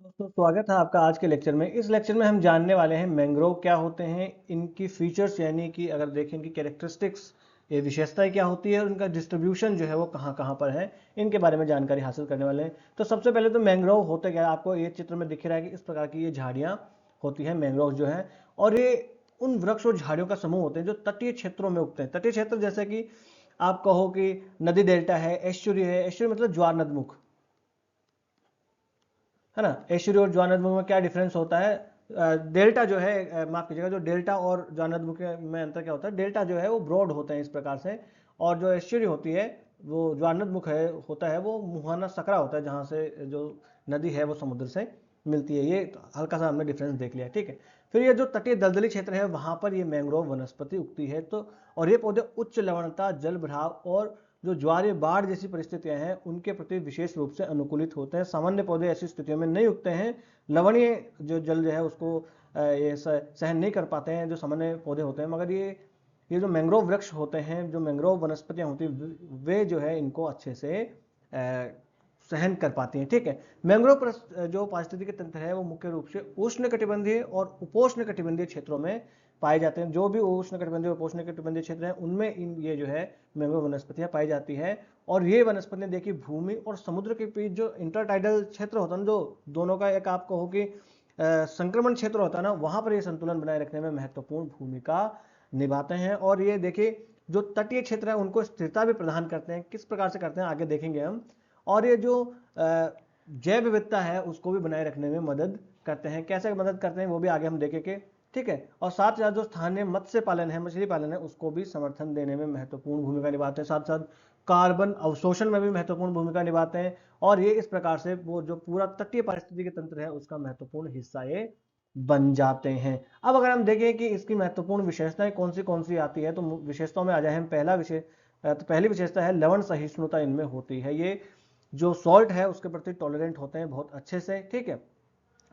दोस्तों, स्वागत है आपका आज के लेक्चर में। इस लेक्चर में हम जानने वाले हैं मैंग्रोव क्या होते हैं, इनकी फीचर्स यानी कि अगर देखें इनकी कैरेक्टरिस्टिक्स, ये विशेषताएं क्या होती है और इनका डिस्ट्रीब्यूशन जो है वो कहाँ कहाँ पर है, इनके बारे में जानकारी हासिल करने वाले हैं। तो सबसे पहले तो मैंग्रोव होते क्या है, आपको ये चित्र में दिख रहा है कि इस प्रकार की ये झाड़ियाँ होती हैं मैंग्रोव जो है। और ये उन वृक्ष और झाड़ियों का समूह होते हैं जो तटीय क्षेत्रों में उगते हैं। तटीय क्षेत्र जैसे कि आप कहो कि नदी डेल्टा है, एस्चुरी मतलब ज्वार नदमुख, है ना। एस्चुरी और ज्वारनदमुख में क्या डिफरेंस होता है? डेल्टा जो है, माफ कीजिएगा, जो डेल्टा और ज्वारनदमुख में अंतर क्या होता है? डेल्टा जो है वो ब्रॉड होते हैं इस प्रकार से, और जो एस्चुरी होती है वो ज्वारनदमुख है होता है वो मुहाना सकरा होता है, जहाँ से जो नदी है वो समुद्र से मिलती है। ये हल्का सा हमने डिफरेंस देख लिया, ठीक है। फिर ये जो तटीय दलदली क्षेत्र है वहां पर ये मैंग्रोव वनस्पति उगती है। तो और ये पौधे उच्च लवणता, जल भराव और जो ज्वारीय बाढ़ जैसी परिस्थितियां हैं उनके प्रति विशेष रूप से अनुकूलित होते हैं। सामान्य पौधे ऐसी स्थितियों में नहीं उगते हैं। लवणीय जो जल जो है उसको ये सहन नहीं कर पाते हैं जो सामान्य पौधे होते हैं, मगर ये जो मैंग्रोव वृक्ष होते हैं, जो मैंग्रोव वनस्पतियां होती हैं, वे जो है इनको अच्छे से सहन कर पाती हैं, ठीक है। मैंग्रोव जो पारिस्थितिकी तंत्र है वो मुख्य रूप से उष्ण कटिबंधीय और उपोष्ण कटिबंधीय क्षेत्रों में पाए जाते हैं। जो भी उष्ण कटिबंधीय और उपोष्ण कटिबंधीय क्षेत्र हैं उनमें ये जो है मैंग्रोव वनस्पतियां पाई जाती है। और ये वनस्पतियां देखिए भूमि और समुद्र के बीच जो इंटरटाइडल क्षेत्र होता है ना, जो दोनों का एक आप कहो कि संक्रमण क्षेत्र होता है ना, वहां पर ये संतुलन बनाए रखने में महत्वपूर्ण भूमिका निभाते हैं। और ये देखिए जो तटीय क्षेत्र है उनको स्थिरता भी प्रदान करते हैं। किस प्रकार से करते हैं आगे देखेंगे हम। और ये जो जैव विविधता है उसको भी बनाए रखने में मदद करते हैं। कैसे मदद करते हैं वो भी आगे हम देखेंगे, ठीक है। और साथ ही साथ जो स्थानीय मत्स्य पालन है, मछली पालन है, उसको भी समर्थन देने में महत्वपूर्ण भूमिका निभाते हैं। साथ साथ कार्बन अवशोषण में भी महत्वपूर्ण भूमिका निभाते हैं। और ये इस प्रकार से वो जो पूरा तटीय पारिस्थितिकी तंत्र है उसका महत्वपूर्ण हिस्सा ये बन जाते हैं। अब अगर हम देखें कि इसकी महत्वपूर्ण विशेषताएं कौन सी आती है, तो विशेषताओं में आ जाए हम। तो पहली विशेषता है लवण सहिष्णुता इनमें होती है। ये जो सॉल्ट है उसके प्रति टॉलरेंट होते हैं बहुत अच्छे से, ठीक है।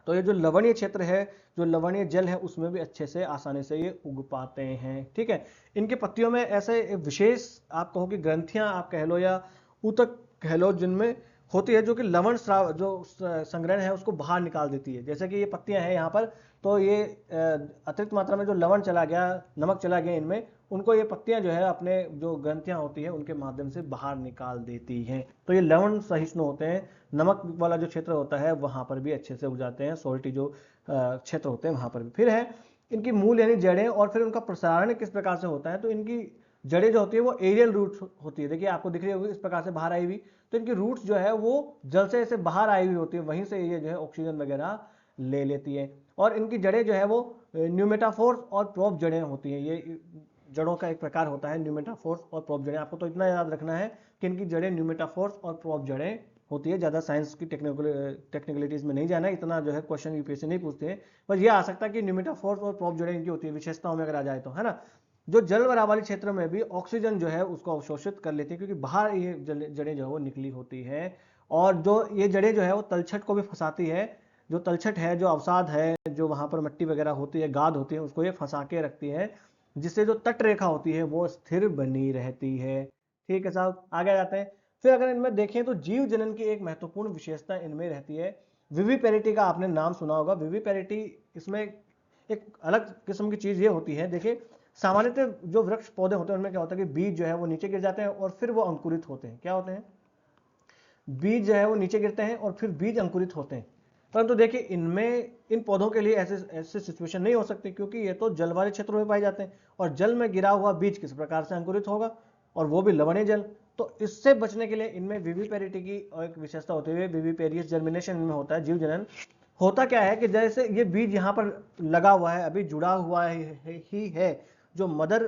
तो ये जो लवणीय क्षेत्र है, जो लवणीय जल है, उसमें भी अच्छे से आसानी से ये उग पाते हैं, ठीक है। इनके पत्तियों में ऐसे विशेष आप कहो कि ग्रंथियां आप कह लो या ऊतक कह लो, जिनमें होती है जो कि लवण स्राव जो संग्रहण है उसको बाहर निकाल देती है। जैसे कि ये पत्तियां हैं यहाँ पर, तो ये अतिरिक्त मात्रा में जो लवण चला गया, नमक चला गया इनमें, उनको ये पत्तियां जो है अपने जो ग्रंथियां होती है उनके माध्यम से बाहर निकाल देती हैं। तो ये लवण सहिष्णु होते हैं। नमक वाला जो क्षेत्र होता है वहां पर भी अच्छे से उग जाते हैं। सोल्टी जो क्षेत्र होते हैं वहां पर भी। फिर है इनकी मूल यानी जड़ें, और फिर उनका प्रसारण किस प्रकार से होता है। तो इनकी जड़ें जो होती है वो एरियल रूट्स होती है। देखिए आपको दिख रही होगी इस प्रकार से बाहर आई हुई। तो इनकी रूट्स जो है वो जल से ऐसे बाहर आई हुई होती है, वहीं से ये जो है ऑक्सीजन वगैरह ले लेती है। और इनकी जड़ें जो है वो न्यूमेटाफोर्स और प्रोप जड़ें होती हैं। ये जड़ों का एक प्रकार होता है न्यूमेटाफोर्स और प्रोप जड़ें। आपको तो इतना याद रखना है कि इनकी जड़ें न्यूमेटाफोर्स और प्रोप जड़ें होती है। ज़्यादा साइंस की टेक्निकलिटीज में नहीं जाना, इतना जो है क्वेश्चन यूपीएससी नहीं पूछते हैं। बस ये आ सकता है कि न्यूमेटाफोर्स और प्रोप जड़ें इनकी होती है विशेषताओं में अगर आ जाए तो, है ना। जो जल भराव वाले क्षेत्र में भी ऑक्सीजन जो है उसको अवशोषित कर लेती है, क्योंकि बाहर ये जड़ें जो है वो निकली होती है। और जो ये जड़ें जो है वो तलछट को भी फंसाती है। जो तलछट है, जो अवसाद है, जो वहां पर मिट्टी वगैरह होती है, गाद होती है, उसको ये फंसा के रखती है, जिससे जो तट रेखा होती है वो स्थिर बनी रहती है, ठीक है साहब। आगे जाते हैं। फिर अगर इनमें देखें तो जीव जनन की एक महत्वपूर्ण विशेषता इनमें रहती है विविपेरिटी का। आपने नाम सुना होगा विविपेरिटी। इसमें एक अलग किस्म की चीज ये होती है, देखिए सामान्यतः जो वृक्ष पौधे होते हैं उनमें क्या होता है कि बीज जो है वो नीचे गिर जाते हैं और फिर वो अंकुरित होते हैं। क्या होते हैं? बीज जो है वो नीचे गिरते हैं और फिर बीज अंकुरित होते हैं। परंतु देखिए इनमें, इन पौधों के लिए ऐसे ऐसे सिचुएशन नहीं हो सकती, क्योंकि ये तो जल वाले क्षेत्रों में पाए जाते हैं। और जल में गिरा हुआ बीज किस प्रकार से अंकुरित होगा, और वो भी लवणीय जल। तो इससे बचने के लिए इनमें विविपेरिटी की एक विशेषता होती है, विविपेरियस जर्मिनेशन इनमें होता है, जीव जनन। होता क्या है कि जैसे ये बीज यहाँ पर लगा हुआ है, अभी जुड़ा हुआ ही है, जो मदर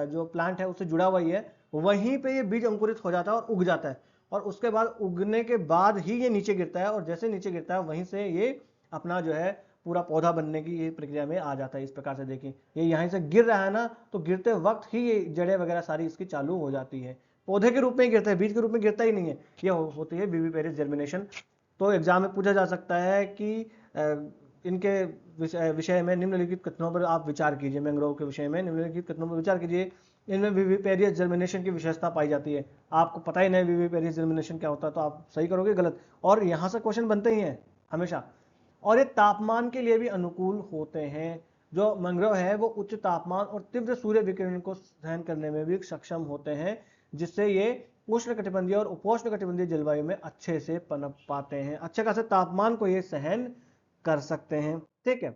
जो प्लांट है उससे जुड़ा हुआ ही है, वहीं पे ये बीज अंकुरित हो जाता है और उग जाता है। और उसके बाद उगने के बाद ही ये नीचे गिरता है, और जैसे नीचे गिरता है वहीं से ये अपना जो है पूरा पौधा बनने की ये प्रक्रिया में आ जाता है। इस प्रकार से देखिए ये यहीं से गिर रहा है ना, तो गिरते वक्त ही ये जड़ें वगैरह सारी इसकी चालू हो जाती है। पौधे के रूप में ही गिरता है, बीज के रूप में गिरता ही नहीं है। ये होती है विविपेरिस जर्मिनेशन। तो एग्जाम में पूछा जा सकता है कि इनके विषय में निम्नलिखित कथनों पर आप विचार कीजिए। मैंग्रोव के विषय में निम्नलिखित कथनों पर विचार कीजिए। इनमें विविपेरियस जर्मिनेशन की विशेषता पाई जाती है। आपको पता ही नहीं विविपेरियस जर्मिनेशन क्या होता है, तो आप सही करोगे गलत। और यहां से क्वेश्चन बनते ही हैं हमेशा। और ये तापमान के लिए भी अनुकूल होते हैं। जो मैंग्रोव है वो उच्च तापमान और तीव्र सूर्य विकिरण को सहन करने में भी सक्षम होते हैं, जिससे ये उष्णकटिबंधीय और उपोष्णकटिबंधीय जलवायु में अच्छे से पनप पाते हैं। अच्छे खासे तापमान को ये सहन कर सकते हैं। ठीक है,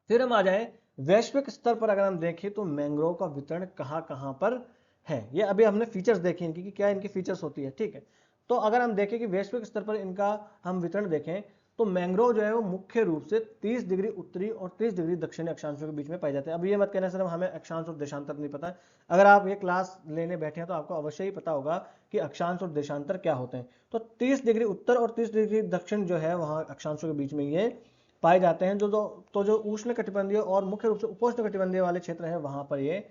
फिर हम आ जाएं वैश्विक स्तर पर। अगर हम देखें तो मैंग्रोव का वितरण कहाँ कहाँ पर है, ये अभी हमने फीचर्स देखे इनकी कि क्या इनकी फीचर्स होती है। ठीक है, तो अगर हम देखें कि वैश्विक स्तर पर इनका हम वितरण देखें तो मैंग्रोव जो है वो मुख्य रूप से 30 डिग्री उत्तरी और 30 डिग्री दक्षिणी अक्षांशों के बीच में पाए जाते हैं। अब ये मत कहना सर हमें अक्षांश और देशांतर नहीं पता है। अगर आप ये क्लास लेने बैठे हैं तो आपको अवश्य ही पता होगा कि अक्षांश और देशांतर क्या होते हैं। तो 30 डिग्री उत्तर और 30 डिग्री दक्षिण जो है वहां अक्षांशों के बीच में ये पाए जाते हैं। जो उष्ण कटिबंधीय और मुख्य रूप से उपोष्ण कटिबंधीय वाले क्षेत्र हैं वहां पर ये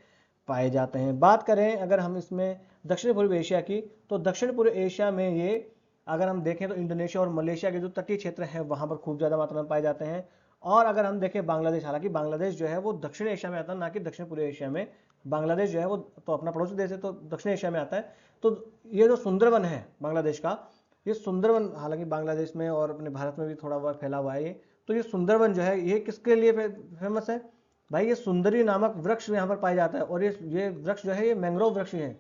पाए जाते हैं। बात करें अगर हम इसमें दक्षिण पूर्व एशिया की, तो दक्षिण पूर्व एशिया में ये अगर हम देखें तो इंडोनेशिया और मलेशिया के जो तटीय क्षेत्र हैं वहां पर खूब ज्यादा मात्रा में पाए जाते हैं। और अगर हम देखें बांग्लादेश, हालांकि बांग्लादेश जो है वो दक्षिण एशिया में आता है, ना कि दक्षिण पूर्व एशिया में। बांग्लादेश जो है वो तो अपना पड़ोसी देश है तो दक्षिण एशिया में आता है। तो ये जो सुंदरवन है बांग्लादेश का, ये सुंदरवन हालांकि बांग्लादेश में और अपने भारत में भी थोड़ा बहुत फैला हुआ है ये। तो ये सुंदरवन जो है ये किसके लिए फेमस है भाई? ये सुंदरी नामक वृक्ष यहाँ पर पाया जाता है, और ये वृक्ष जो है ये मैंग्रोव वृक्ष है,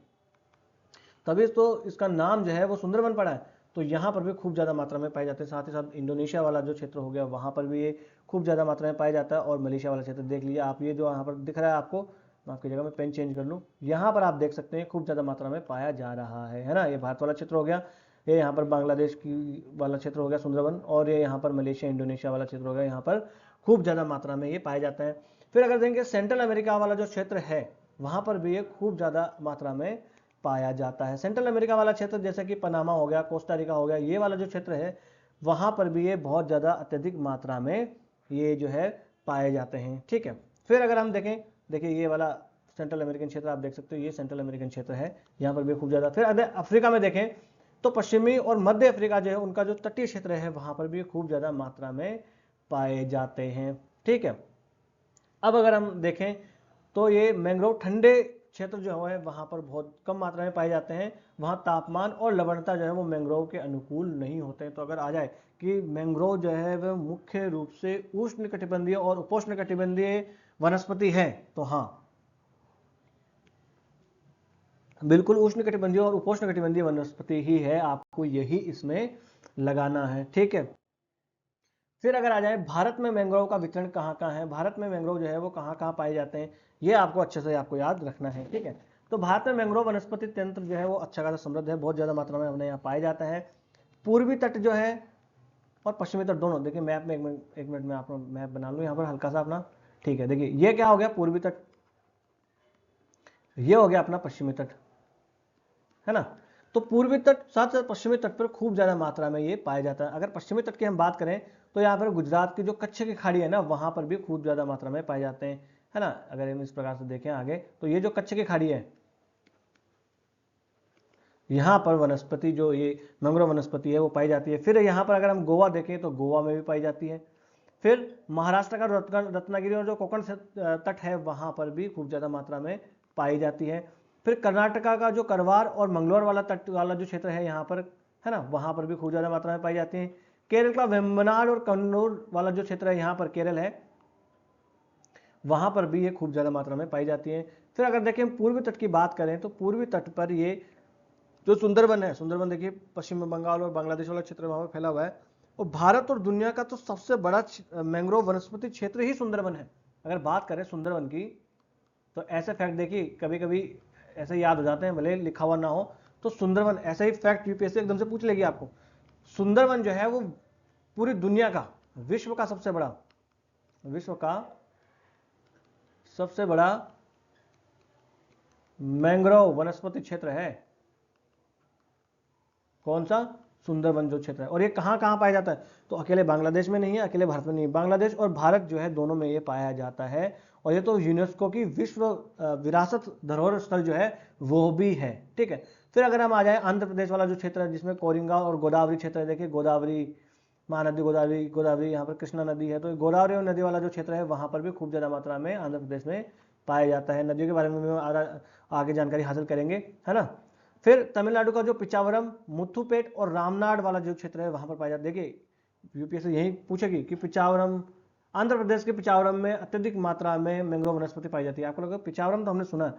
तभी तो इसका नाम जो है वो सुंदरवन पड़ा है। तो यहाँ पर भी खूब ज़्यादा मात्रा में पाए जाते हैं। साथ ही साथ इंडोनेशिया वाला जो क्षेत्र हो गया वहाँ पर भी ये खूब ज़्यादा मात्रा में पाया जाता है। और मलेशिया वाला क्षेत्र देख लीजिए आप, ये जो यहाँ पर दिख रहा है आपको, मैं आपकी जगह में पेन चेंज कर लूँ, यहाँ पर आप देख सकते हैं खूब ज़्यादा मात्रा में पाया जा रहा है ना। ये भारत वाला क्षेत्र हो गया, ये यहाँ पर बांग्लादेश की वाला क्षेत्र हो गया सुंदरवन, और ये यहाँ पर मलेशिया इंडोनेशिया वाला क्षेत्र हो गया, यहाँ पर खूब ज़्यादा मात्रा में ये पाया जाता है। फिर अगर देखेंगे सेंट्रल अमेरिका वाला जो क्षेत्र है वहाँ पर भी ये खूब ज़्यादा मात्रा में पाया जाता है। सेंट्रल अमेरिका वाला क्षेत्र जैसे कि पनामा हो गया, कोस्टारिका हो गया, ये वाला जो क्षेत्र है वहां पर भी ये बहुत ज़्यादा अत्यधिक मात्रा में ये जो है पाए जाते हैं। ठीक है, फिर अगर हम देखें, देखिए ये वाला सेंट्रल अमेरिकन क्षेत्र आप देख सकते हो, ये सेंट्रल अमेरिकन क्षेत्र है, यहाँ पर भी खूब ज़्यादा। फिर अगर अफ्रीका में देखें तो पश्चिमी और मध्य अफ्रीका जो है उनका जो तटीय क्षेत्र है वहां पर भी खूब ज़्यादा मात्रा में पाए जाते हैं। ठीक है, अब अगर हम देखें तो ये मैंग्रोव ठंडे क्षेत्र जो है वहां पर बहुत कम मात्रा में पाए जाते हैं। वहां तापमान और लवणता जो है वो मैंग्रोव के अनुकूल नहीं होते हैं। तो अगर आ जाए कि मैंग्रोव जो है वह मुख्य रूप से उष्ण कटिबंधीय और उपोष्ण कटिबंधीय वनस्पति है, तो हाँ बिल्कुल उष्ण कटिबंधीय और उपोष्ण कटिबंधीय वनस्पति ही है, आपको यही इसमें लगाना है। ठीक है, फिर अगर आ जाए भारत में मैंग्रोव का वितरण कहाँ कहाँ है, भारत में मैंग्रोव जो है वो कहाँ कहाँ पाए जाते हैं, ये आपको अच्छे से आपको याद रखना है। ठीक है, तो भारत में मैंग्रोव वनस्पति तंत्र जो है वो अच्छा खासा समृद्ध है, बहुत ज़्यादा मात्रा में अपने यहाँ पाया जाता है। पूर्वी तट जो है और पश्चिमी तट दोनों, देखिए मैप में एक मिनट में आपको मैप बना लूँ यहाँ पर हल्का सा अपना। ठीक है, देखिए ये क्या हो गया पूर्वी तट, ये हो गया अपना पश्चिमी तट, है ना। तो पूर्वी तट साथ साथ पश्चिमी तट पर खूब ज्यादा मात्रा में ये पाया जाता है। अगर पश्चिमी तट की हम बात करें तो यहाँ पर गुजरात की जो कच्छ की खाड़ी है ना वहां पर भी खूब ज्यादा मात्रा में पाए जाते हैं, है ना। अगर हम इस प्रकार से देखें आगे तो ये जो कच्छ की खाड़ी है यहाँ पर वनस्पति जो ये मैंग्रोव वनस्पति है वो पाई जाती है। फिर यहाँ पर अगर हम गोवा देखें तो गोवा में भी पाई जाती है। फिर महाराष्ट्र का रत्नागिरी और जो कोकण तट है वहां पर भी खूब ज्यादा मात्रा में पाई जाती है। फिर कर्नाटका का जो करवार और मंगलोर वाला तट वाला जो क्षेत्र है यहाँ पर, है ना, वहां पर भी खूब ज्यादा मात्रा में पाई जाती है। केरल का वेम्बनाड और कन्नूर वाला जो क्षेत्र है यहाँ पर केरल है, वहां पर भी ये खूब ज्यादा मात्रा में पाई जाती है। फिर अगर देखें पूर्वी तट की बात करें तो पूर्वी तट पर ये जो सुंदरवन है, सुंदरवन देखिए पश्चिम बंगाल और बांग्लादेश वाला क्षेत्र वहां पर फैला हुआ है। और भारत और दुनिया का तो सबसे बड़ा मैंग्रोव वनस्पति क्षेत्र ही सुंदरवन है। अगर बात करें सुंदरवन की तो ऐसे फैक्ट देखिए कभी कभी ऐसे याद हो जाते हैं भले लिखा हुआ ना हो, तो सुंदरवन ऐसा ही फैक्ट यूपीएससी एकदम से पूछ लेगी आपको। सुंदरवन जो है वो पूरी दुनिया का, विश्व का सबसे बड़ा मैंग्रोव वनस्पति क्षेत्र है। कौन सा? सुंदरवन जो क्षेत्र है। और ये कहाँ कहाँ पाया जाता है? तो अकेले बांग्लादेश में नहीं है, अकेले भारत में नहीं है, बांग्लादेश और भारत जो है दोनों में ये पाया जाता है। और ये तो यूनेस्को की विश्व विरासत धरोहर स्थल जो है वो भी है। ठीक है, फिर अगर हम आ जाए आंध्र प्रदेश वाला जो क्षेत्र है जिसमें कोरिंगा और गोदावरी क्षेत्र है, देखिए गोदावरी महानदी, गोदावरी यहाँ पर कृष्णा नदी है, तो गोदावरी और नदी वाला जो क्षेत्र है वहां पर भी खूब ज्यादा मात्रा में आंध्र प्रदेश में पाया जाता है। नदियों के बारे में आगे जानकारी हासिल करेंगे, है ना। फिर तमिलनाडु का जो पिचावरम, मुथुपेट और रामनाड वाला जो क्षेत्र है वहां पर पाया जाता है। देखिए यूपीएससी यही पूछेगी कि पिचावरम, आंध्र प्रदेश के पिचावरम में अत्यधिक मात्रा में मैंग्रोव वनस्पति पाई जाती है। आपको लगा पिचावरम तो हमने सुना है,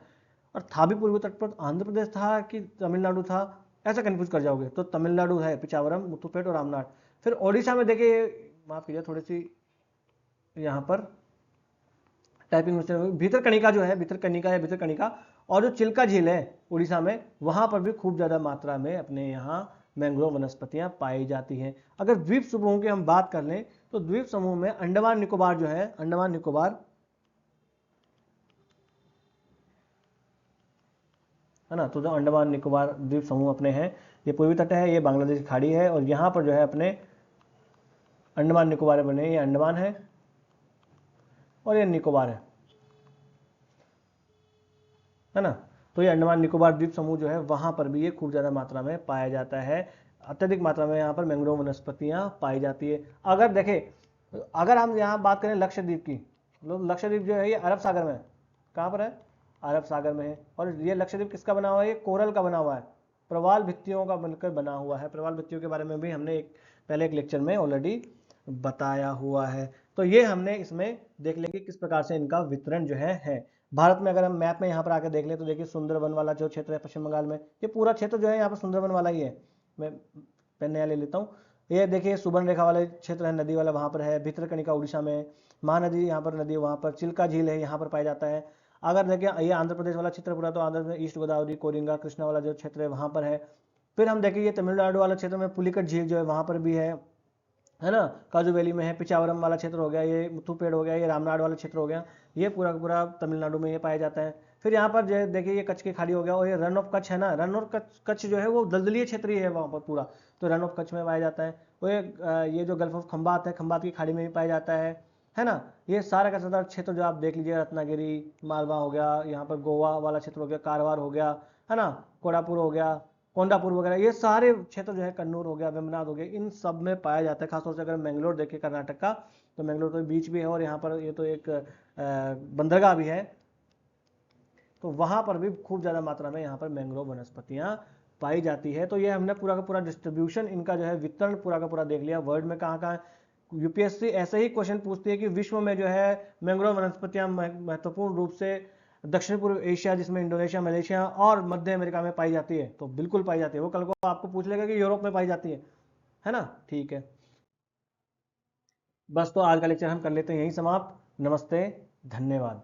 और था भी पूर्वी तट पर, आंध्र प्रदेश था कि तमिलनाडु था, ऐसा कंफ्यूज कर जाओगे। तो तमिलनाडु है पिचावरम, मुथुपेट और रामनाथ। फिर ओडिशा में देखिए, माफ कीजिए थोड़ी सी यहाँ पर टाइपिंग मिस्टेक होगी, भितरकनिका जो है, भितरकनिका है, भितरकनिका, और जो चिल्का झील है उड़ीसा में, वहां पर भी खूब ज्यादा मात्रा में अपने यहाँ मैंग्रोव वनस्पतियां पाई जाती हैं। अगर द्वीप समूहों की हम बात कर लें तो द्वीप समूह में अंडमान निकोबार जो है, अंडमान निकोबार है ना, तो जो अंडमान निकोबार द्वीप समूह अपने हैं, ये पूर्वी तट है, ये बांग्लादेश की खाड़ी है, और यहाँ पर जो है अपने अंडमान निकोबार बने, ये अंडमान है और ये निकोबार है ना। तो ये अंडमान निकोबार द्वीप समूह जो है वहां पर भी ये खूब ज़्यादा मात्रा में पाया जाता है, अत्यधिक मात्रा में यहाँ पर मैंग्रोव वनस्पतियाँ पाई जाती है। अगर देखें, अगर हम यहाँ बात करें लक्षद्वीप की, लक्षद्वीप जो है ये अरब सागर में है। कहाँ पर है? अरब सागर में है। और ये लक्षद्वीप किसका बना हुआ है? ये कोरल का बना हुआ है, प्रवाल भित्तियों का बनकर बना हुआ है। प्रवाल भित्तियों के बारे में भी हमने पहले एक लेक्चर में ऑलरेडी बताया हुआ है। तो ये हमने इसमें देख लेंगे किस प्रकार से इनका वितरण जो है। भारत में अगर हम मैप में यहाँ पर आकर देख लें तो देखिए सुंदरबन वाला जो क्षेत्र है पश्चिम बंगाल में, ये पूरा क्षेत्र जो है यहाँ पर सुंदरबन वाला ही है। मैं पेन नया ले लेता हूँ। ये देखिए सुबर्ण रेखा वाले क्षेत्र है, नदी वाला वहाँ पर है। भितरकनिका उड़ीसा में, महानदी यहाँ पर नदी, वहाँ पर चिल्का झील है, यहाँ पर पाया जाता है। अगर देखिए ये आंध्र प्रदेश वाला क्षेत्र पूरा, तो आंध्र में ईस्ट गोदावरी, कोरिंगा, कृष्णा वाला जो क्षेत्र है वहाँ पर है। फिर हम देखें ये तमिलनाडु वाला क्षेत्र में पुलिकट झील जो है वहाँ पर भी है ना, काजू वैली में है। पिचावरम वाला क्षेत्र हो गया, ये मुथुपेड़ हो गया, ये रामनाड वाला क्षेत्र हो गया, ये पूरा पूरा तमिलनाडु में ये पाया जाता है। फिर यहाँ पर जो देखिए ये कच्छ की खाड़ी हो गया, और ये रन ऑफ कच्छ है ना, रन ऑफ कच्छ जो है वो दलदलीय क्षेत्र ही है वहाँ पर पूरा, तो रन ऑफ कच्छ में पाया जाता है। और ये जो गल्फ ऑफ खंबात है, खंबात की खाड़ी में भी पाया जाता है ना। ये सारा का सारा क्षेत्र जो आप देख लीजिए, रत्नागिरी, मालवा हो गया, यहाँ पर गोवा वाला क्षेत्र हो गया, कारवार हो गया, है ना, कोड़ापुर हो गया, कोंडापुर वगैरह, ये सारे क्षेत्र जो है, कन्नूर हो गया, वेम्बनाड हो गया, इन सब में पाया जाता है। खासतौर से अगर मैंगलोर देखें कर्नाटक का, तो मैंगलोर तो बीच भी है, और यहाँ पर ये तो एक बंदरगाह भी है, तो वहाँ पर भी खूब ज़्यादा मात्रा में यहाँ पर मैंग्रोव वनस्पतियाँ पाई जाती है। तो ये हमने पूरा का पूरा डिस्ट्रीब्यूशन इनका जो है, वितरण पूरा का पूरा देख लिया। वर्ल्ड में कहाँ कहाँ यूपीएससी ऐसे ही क्वेश्चन पूछती है कि विश्व में जो है मैंग्रोव वनस्पतियाँ महत्वपूर्ण रूप से दक्षिण पूर्व एशिया, जिसमें इंडोनेशिया, मलेशिया और मध्य अमेरिका में पाई जाती है, तो बिल्कुल पाई जाती है। वो कल को आपको पूछ लेगा कि यूरोप में पाई जाती है ना। ठीक है, बस तो आज का लेक्चर हम कर लेते हैं यहीं समाप्त। नमस्ते, धन्यवाद।